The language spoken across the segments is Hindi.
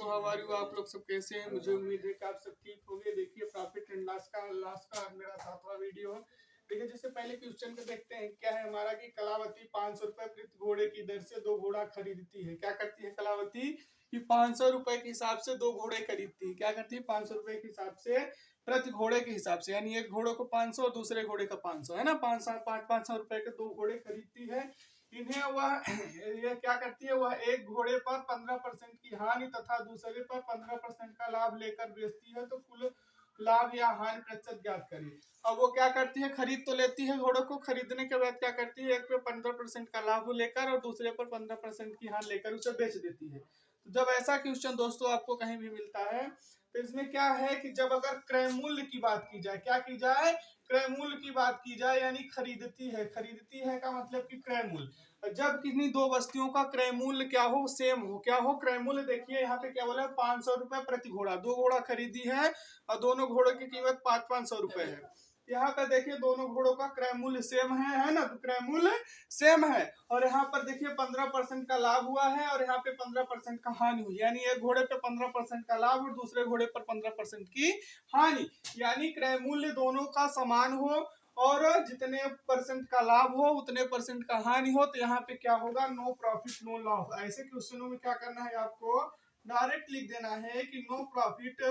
How are you? आप लोग सब कैसे हैं? मुझे उम्मीद है कि आप सब ठीक होंगे। देखिए प्रॉफिट एंड लॉस का मेरा 7वां वीडियो है। देखिए जिससे पहले क्वेश्चन को देखते हैं क्या है हमारा कि कलावती 500 रुपए प्रति घोड़े की दर से 2 घोड़ा खरीदती है। क्या करती है कलावती कि 500 रुपए के हिसाब से 2 घोड़े खरीदती है। क्या करती है 500 रुपए के हिसाब से प्रति घोड़े के हिसाब से, यानी एक घोड़े को 500 और दूसरे घोड़े का 500 है ना। 500 रुपए के 2 घोड़े खरीदती है। इन्हें वह ये क्या करती है, वह एक घोड़े पर 15% की हानि तथा दूसरे पर 15% का लाभ लेकर बेचती है। तो कुल लाभ या हानि प्रतिशत ज्ञात करिए। अब वो क्या करती है, खरीद तो लेती है घोड़ों को, खरीदने के बाद क्या करती है, एक पे 15% का लाभ लेकर और दूसरे पर 15% की हानि लेकर उसे बेच देती है। तो जब ऐसा क्वेश्चन दोस्तों आपको कहीं भी मिलता है तो इसमें क्या है कि जब अगर क्रय मूल्य की बात की जाए, क्या की जाए, क्रय मूल्य की बात की जाए, यानी खरीदती है का मतलब कि क्रय मूल्य। जब किन्हीं दो वस्तुओं का क्रय मूल्य क्या हो, सेम हो। क्या हो, क्रय मूल्य। देखिए यहाँ पे क्या बोला है, 500 रुपए प्रति घोड़ा। 2 घोड़ा खरीदी है और दोनों घोड़ों की कीमत 500 रुपए है। यहाँ पे देखिए दोनों घोड़ों का क्रय मूल्य सेम है ना, तो क्रय मूल्य सेम है। और यहाँ पर देखिए 15% का लाभ हुआ है और यहाँ पे 15% का हानि हुई, यानी एक घोड़े पे 15% का लाभ और दूसरे घोड़े पर 15% की हानि। यानी क्रय मूल्य दोनों का समान हो और जितने परसेंट का लाभ हो उतने परसेंट का हानि हो, तो यहाँ पे क्या होगा, नो प्रॉफिट नो लॉस। ऐसे क्वेश्चनों में क्या करना है आपको, डायरेक्ट लिख देना है कि no profit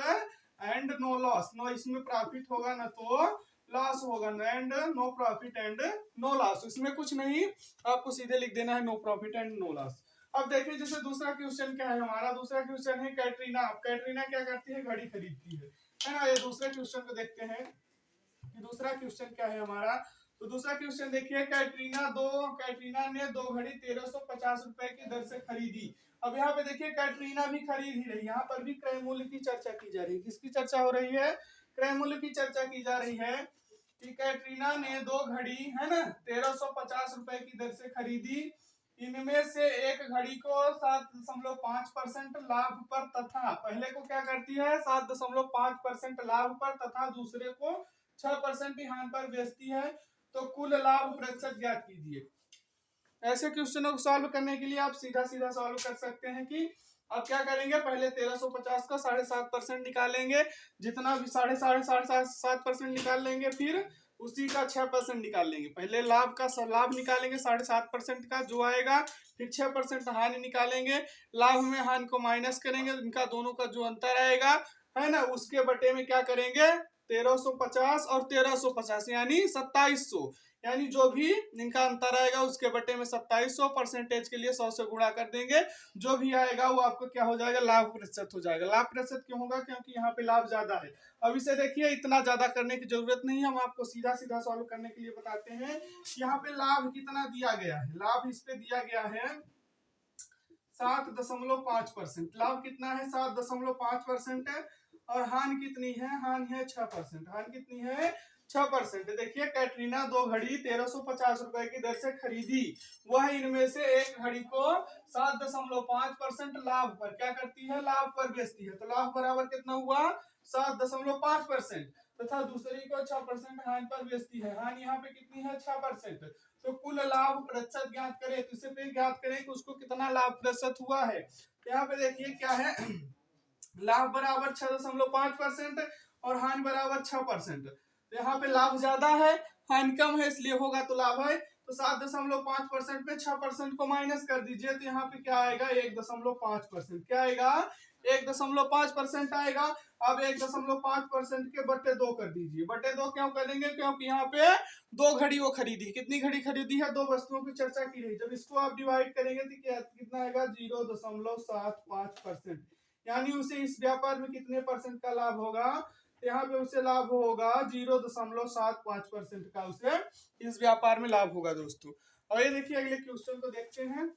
and no loss. No इसमें प्रॉफिट होगा ना तो लॉस होगा, and no profit and no loss. इसमें कुछ नहीं, आपको सीधे लिख देना है no profit and no loss. अब देखिए जैसे दूसरा क्वेश्चन क्या है हमारा, दूसरा क्वेश्चन है कैटरीना। कैटरीना क्या करती है, घड़ी खरीदती है ना। ये दूसरे क्वेश्चन को देखते हैं कि दूसरा क्वेश्चन क्या है हमारा। तो दूसरा क्वेश्चन देखिए, कैटरीना ने 2 घड़ी 1350 रुपए की दर से खरीदी। अब यहाँ पे देखिए कैटरीना भी खरीद ही रही, यहाँ पर भी क्रय मूल्य की चर्चा की जा रही है। किसकी चर्चा हो रही है, क्रय मूल्य की चर्चा की जा रही है कि कैटरीना ने 2 घड़ी है ना 1350 रुपए की दर से खरीदी। इनमें से एक घड़ी को 7.5% लाभ पर तथा, पहले को क्या करती है 7.5% लाभ पर तथा दूसरे को 6% हानि पर बेचती है। तो कुल लाभ प्रतिशत ज्ञात कीजिए। ऐसे क्वेश्चनों को सॉल्व करने के लिए आप सीधा सीधा सॉल्व कर सकते हैं कि अब क्या करेंगे, पहले 1350 का 7.5% निकालेंगे, जितना भी 7.5% निकाल लेंगे, फिर उसी का 6% निकाल लेंगे। पहले लाभ का लाभ निकालेंगे 7.5% का जो आएगा, फिर 6% हानि निकालेंगे, लाभ में हानि को माइनस करेंगे, इनका दोनों का जो अंतर आएगा है ना, उसके बटे में क्या करेंगे 1350 और 1350 यानी 2700, यानी जो भी इनका अंतर आएगा उसके बटे में 2700, परसेंटेज के लिए 100 से गुणा कर देंगे। जो भी आएगा वो आपको क्या हो जाएगा, लाभ प्रतिशत हो जाएगा। लाभ प्रतिशत क्यों होगा, क्योंकि यहाँ पे लाभ ज्यादा है। अब इसे देखिए इतना ज्यादा करने की जरूरत नहीं है, हम आपको सीधा सीधा सॉल्व करने के लिए बताते हैं। यहाँ पे लाभ कितना दिया गया है, लाभ इस पे दिया गया है 7.5%। लाभ कितना है 7.5% है। और हानि कितनी है, हानि है 6%। हानि कितनी है 6%। देखिए कैटरीना 2 घड़ी 1350 रुपए की दर से खरीदी, वह इनमें से एक घड़ी को 7.5% लाभ पर क्या करती है, लाभ पर बेचती है। तो लाभ बराबर कितना हुआ 7.5% तथा दूसरी को 6% हानि पर बेचती है। हानि यहाँ पे कितनी है 6%। तो कुल लाभ प्रतिशत ज्ञात करें, तो इसे पे ज्ञात करें कि उसको कितना लाभ प्रतिशत हुआ है। तो यहाँ पे देखिए क्या है, लाभ बराबर 6.5% और हानि बराबर 6%। तो यहाँ पे लाभ ज्यादा है, हानि कम है, इसलिए होगा तो लाभ है। तो 7.5% में 6% को माइनस कर दीजिए, तो यहाँ पे क्या आएगा 1.5%। क्या आएगा 1.5% आएगा। अब 1.5% के बटे 2 कर दीजिए। बटे 2 क्यों करेंगे, क्योंकि यहाँ पे 2 घड़ी वो खरीदी। कितनी घड़ी खरीदी है, 2 वस्तुओं की चर्चा की रही। जब इसको आप डिवाइड करेंगे तो कितना आएगा 0.75%, यानी उसे इस व्यापार में कितने परसेंट का लाभ होगा, यहाँ पे उसे लाभ होगा 0.75% का उसे इस व्यापार में लाभ होगा दोस्तों। और ये देखिए अगले क्वेश्चन को देखते हैं।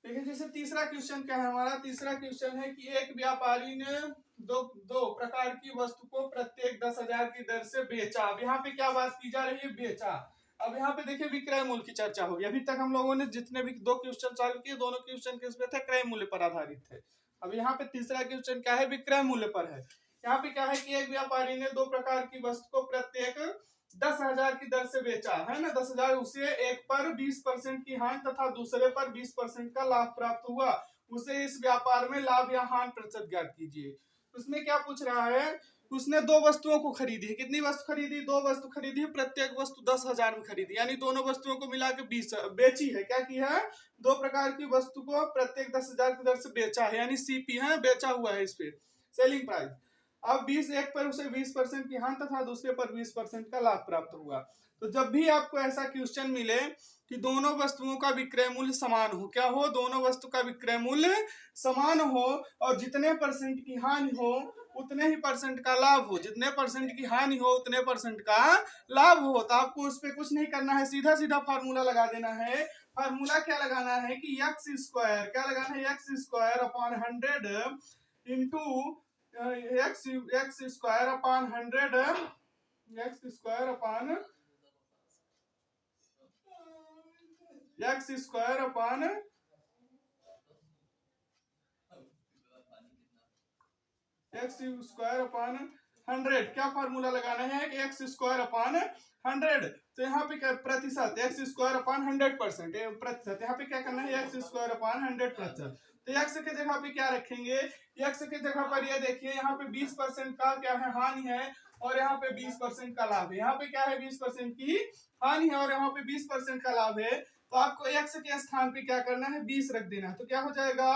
देखिए जैसे तीसरा क्वेश्चन क्या है हमारा, तीसरा क्वेश्चन है कि एक व्यापारी ने दो प्रकार की वस्तु को प्रत्येक 10,000 की दर से बेचा। अब यहाँ पे क्या बात की जा रही है, बेचा। अब यहाँ पे देखिए विक्रय मूल्य की चर्चा होगी। अभी तक हम लोगों ने जितने भी 2 क्वेश्चन सॉल्व किए, दोनों क्वेश्चन किस पे थे, क्रय मूल्य पर आधारित थे। अब यहाँ पे तीसरा क्वेश्चन क्या है, विक्रय मूल्य पर है। यहाँ पे क्या है कि एक व्यापारी ने 2 प्रकार की वस्तु को प्रत्येक 10,000 की दर से बेचा है ना, 10,000, उसे एक पर 20% की हानि तथा दूसरे पर 20% का लाभ प्राप्त हुआ, उसे इस व्यापार में लाभ या हानि प्रतिशत ज्ञात कीजिए। उसमें क्या पूछ रहा है, उसने दो वस्तुओं को खरीदी है। कितनी वस्तु खरीदी? दो वस्तु खरीदी है, प्रत्येक वस्तु 10,000 में खरीदी, यानी दोनों वस्तुओं को मिला के 20 बेची है। क्या की है? दो प्रकार की वस्तु को प्रत्येक 10,000 की दर से बेचा है, यानी सीपी है, बेचा हुआ है इस पे, सेलिंग प्राइस। अब 20, एक पर उसे 20% की हानि तथा दूसरे पर 20% का लाभ प्राप्त हुआ। तो जब भी आपको ऐसा क्वेश्चन मिले कि दोनों वस्तुओं का विक्रय मूल्य समान हो, क्या हो? दोनों वस्तु का विक्रय मूल्य समान हो और जितने परसेंट की हानि हो उतने ही परसेंट का लाभ हो, जितने परसेंट की हानि हो उतने परसेंट का लाभ हो, तो आपको उस पर कुछ नहीं करना है, सीधा सीधा फार्मूला लगा देना है। फार्मूला क्या लगाना है कि एक्स स्क्वायर, क्या लगाना है? X square upon 100 into x square upon 100, x square upon x square upon x square upon 100। क्या फार्मूला लगाना है कि एक्स स्क्वायर अपॉन 100, तो यहाँ पे क्या प्रतिशत, एक्स स्क्वायर अपॉन 100% प्रतिशत, यहाँ पे क्या करना है? X square upon 100%। तो एक्स के जगह पे क्या रखेंगे? एक्स के जगह पर ये देखिए, यहाँ पे 20% का क्या है? हानि है, और यहाँ पे 20% का लाभ है। यहाँ पे क्या है? 20% की हानि है और यहाँ पे 20% का लाभ है। तो आपको एक्स के स्थान पे क्या करना है? 20 रख देना है। तो क्या हो जाएगा?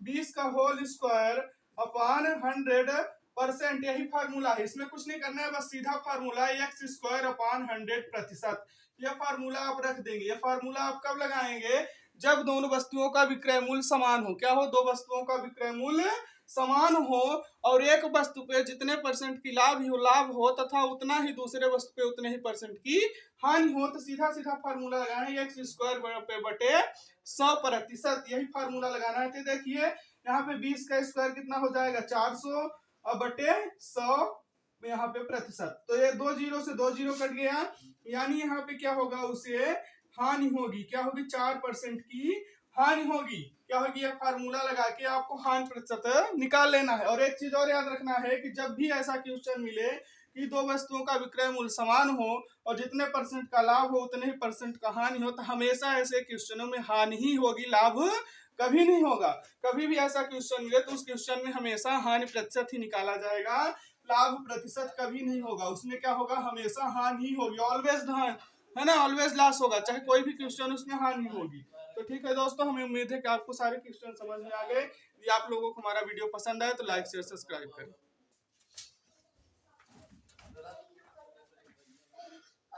20 का होल स्क्वायर अपॉन 100%, यही फार्मूला है, इसमें कुछ नहीं करना है, बस सीधा फार्मूला एक्स स्क्वायर अपॉन 100%। यह फार्मूला आप रख देंगे। यह फार्मूला आप कब लगाएंगे? जब दोनों वस्तुओं का विक्रय मूल्य समान हो। क्या हो? दो वस्तुओं का विक्रय मूल्य समान हो और एक वस्तु पे जितने परसेंट की लाभ हो तथा उतना ही दूसरे वस्तु पे उतने ही परसेंट की हानि हो। तो सीधा सीधा फार्मूला लगाना है, एक्स स्क्वायर पे बटे 100%, यही फार्मूला लगाना है। तो देखिए यहाँ पे 20 का स्क्वायर कितना हो जाएगा? 400 और बटे 100 यहाँ पे प्रतिशत, तो ये 2 जीरो से 2 जीरो कट गया, यानी यहाँ पे क्या होगा? उसे हानि होगी। क्या होगी? 4% की हानि होगी। क्या होगी? यह फार्मूला लगा के आपको हानि प्रतिशत निकाल लेना है। और एक चीज और याद रखना है कि जब भी ऐसा क्वेश्चन मिले कि दो वस्तुओं का विक्रय मूल्य समान हो और जितने परसेंट का लाभ हो उतने ही परसेंट का हानि हो, तो हमेशा ऐसे क्वेश्चनों में हानि ही होगी, लाभ कभी नहीं होगा। कभी भी ऐसा क्वेश्चन मिले तो उस क्वेश्चन में हमेशा हानि प्रतिशत ही निकाला जाएगा, लाभ प्रतिशत कभी नहीं होगा। उसमें क्या होगा? हमेशा हानि ही होगी, ऑलवेज है ना, ऑलवेज लॉस होगा, चाहे कोई भी क्वेश्चन उसमें हानि होगी। तो ठीक है दोस्तों, हमें उम्मीद है कि आपको सारे क्वेश्चन समझ में आ गए। यदि आप लोगों को हमारा वीडियो पसंद आए तो लाइक शेयर सब्सक्राइब करें।